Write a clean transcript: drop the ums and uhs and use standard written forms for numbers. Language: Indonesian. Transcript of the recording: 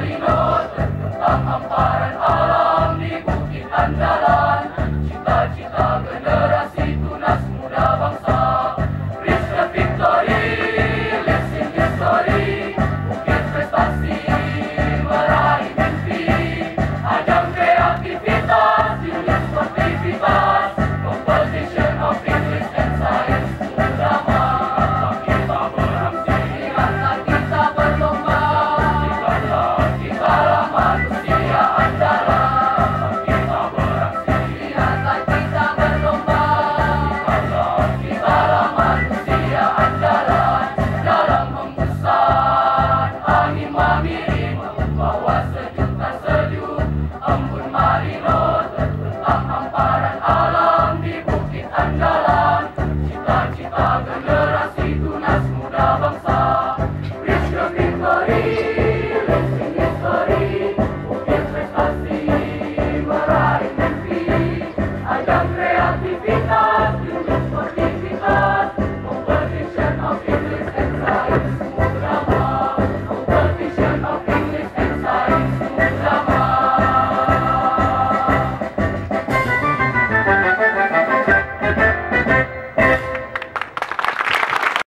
Marino terbentang hamparan alam di bukit andalan. Cita-cita generasi tunas muda bangsa. Reach the victory, let's sing history. Bukit prestasi meraih mimpi. Ajang kreativitas, union sportivitas. Competition of English and science utama. Kita beraksi, ingatlah kita berlomba. Kitalah manusia andalan. Kita beraksi, ingatlah kita berlomba. Kitalah manusia andalan. Dalam hembusan angin mengirim, bawa sejuta sejuk. Embun Marino terbentang hamparan alam di bukit andalan. Cita-cita generasi